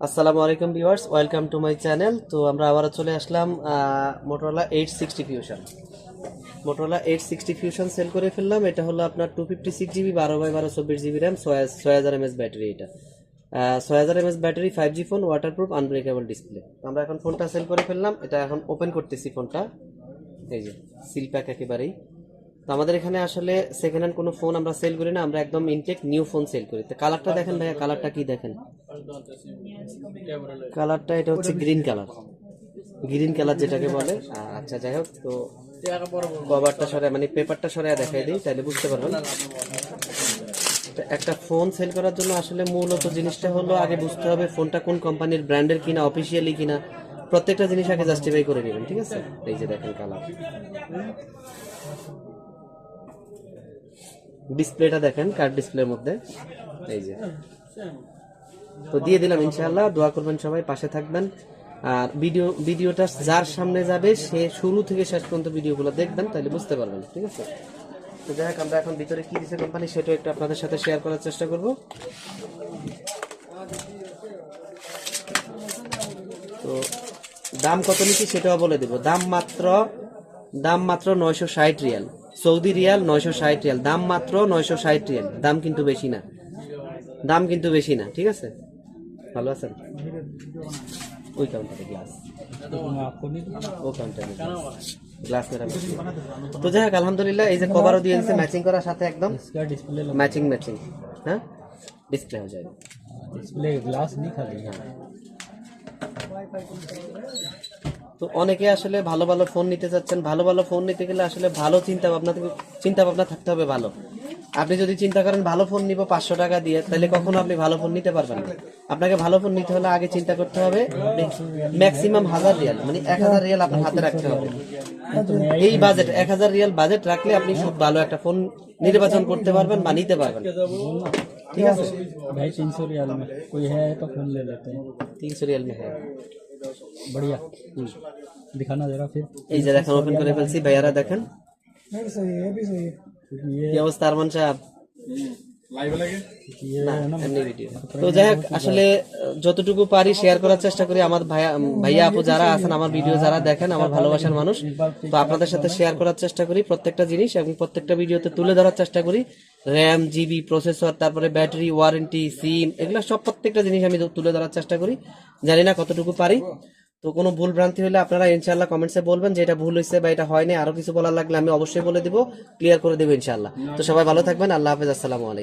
আসসালামু আলাইকুম viewers, welcome to my channel. তো আমরা আবারও চলে আসলাম Motorola 860 fusion. Motorola 860 fusion sell করে ফেললাম। এটা হলো আপনার 256 GB 12x12 24 GB RAM, 6000 mAh battery. এটা 6000 mAh battery, 5G phone, waterproof, unbreakable display. আমরা এখন ফোনটা সেল করে ফেললাম। এটা এখন ওপেন করতেছি ফোনটা। এই যে সিল প্যাক একেবারেই। তো আমাদের এখানে আসলে সেকেন্ড হ্যান্ড কোনো ফোন আমরা সেল করি না, আমরা একদম ইনটেক নিউ ফোন সেল করি। তো কালারটা দেখেন ভাইয়া, কালারটা কি দেখেন, কালারটা এটা হচ্ছে গ্রিন কালার। গ্রিন কালার যেটাকে বলে। আচ্ছা যাই হোক, তো কভারটা সরে মানে পেপারটা সরে দেখাই দিই, তাহলে বুঝতে পারবেন। তো একটা ফোন সেল করার জন্য আসলে মূলত জিনিসটা হলো আগে বুঝতে হবে ফোনটা কোন কোম্পানির, ব্র্যান্ডের কিনা, অফিসিয়ালি কিনা, প্রত্যেকটা জিনিস আগে জাস্টিফাই করে নেবেন, ঠিক আছে। এই যে দেখেন কালার, ডিসপ্লেটা দেখেন, কার্ড ডিসপ্লের মধ্যে। এই যে, তো দিয়ে দিলাম ইনশাআল্লাহ। দোয়া করবেন সবাই, পাশে থাকবেন। আর ভিডিওটা যার সামনে যাবে সে শুরু থেকে শেষ পর্যন্ত ভিডিওগুলো দেখবেন, তাহলে বুঝতে পারবেন, ঠিক আছে। তো যাই হোক, আমরা এখন ভিতরে কি দিচ্ছে কোম্পানি সেটাও একটু আপনাদের সাথে শেয়ার করার চেষ্টা করব। তো দাম কত নিচ্ছি সেটাও বলে দেব। দাম মাত্র 960 রিয়াল, সৌদি রিয়াল 960 রিয়াল, দাম মাত্র 960 রিয়াল। দাম কিন্তু বেশি না, দাম কিন্তু বেশি না, ঠিক আছে। ভালো আছেন? ওই কাউন্টারে গ্লাস, ও কাউন্টারে গ্লাস মেরা। তো যাই হোক, আলহামদুলিল্লাহ, এই যে কভারও দিয়ে দিচ্ছে ম্যাচিং করার সাথে, একদম ম্যাচিং। হ্যাঁ, ডিসপ্লে হয়ে যায়, डिस्प्ले ग्लास नहीं खाली है। তো অনেকে আসলে ভালো ভালো ফোন নিতে চাচ্ছেন। ভালো ভালো ফোন নিতে গেলে আসলে ভালো চিন্তা ভাবনা থাকতে হবে ভালো। আপনি যদি চিন্তা করেন ভালো ফোন নিব 500 টাকা দিয়ে, তাহলে কখনো আপনি ভালো ফোন নিতে পারবেন না। আপনাকে ভালো ফোন নিতে হলে আগে চিন্তা করতে হবে ম্যাক্সিমাম 1000 রিয়াল, মানে 1000 রিয়াল আপনার হাতে রাখতে হবে। এই বাজেট 1000 রিয়াল বাজেট রাখলে আপনি খুব ভালো একটা ফোন নির্বাচন করতে পারবেন বা নিতে পারবেন, ঠিক আছে। भाई 300 रियाल में कोई है तो फोन ले लेते हैं। 300 রিয়াল में है, बढ़िया। दिखाना जरा फिर। এই যে দেখেন, ওপেন করে ফেলছি, ভাইয়ারা দেখেন ये কি অবস্থা। আরমান সাহেব, ये না है ना এমনি ভিডিও। তো যাই হোক, আসলে যতটুকু পারি শেয়ার করার চেষ্টা করি। আমার ভাইয়া আপু যারা আছেন, আমার ভিডিও যারা দেখেন, আমার ভালোবাসার মানুষ, তো আপনাদের সাথে শেয়ার করার চেষ্টা করি প্রত্যেকটা জিনিস, এবং প্রত্যেকটা ভিডিওতে তুলে ধরার চেষ্টা করি। র্যাম, জিবি, প্রসেসর, তারপরে ব্যাটারি, ওয়ারেন্টি, সিম, এগুলো সব প্রত্যেকটা জিনিস আমি তুলে ধরার চেষ্টা করি। জানি না কতটুকু পারি। তো কোনো ভুল ভ্রান্তি হলে আপনারা ইনশাআল্লাহ কমেন্টসে বলবেন যে এটা ভুল হয়েছে বা এটা হয়নি। আরো কিছু বলার লাগলে আমি অবশ্যই বলে দিব, ক্লিয়ার করে দেবো ইনশাআল্লাহ। তো সবাই ভালো থাকবেন, আল্লাহ হাফেজ, আসসালামু আলাইকুম।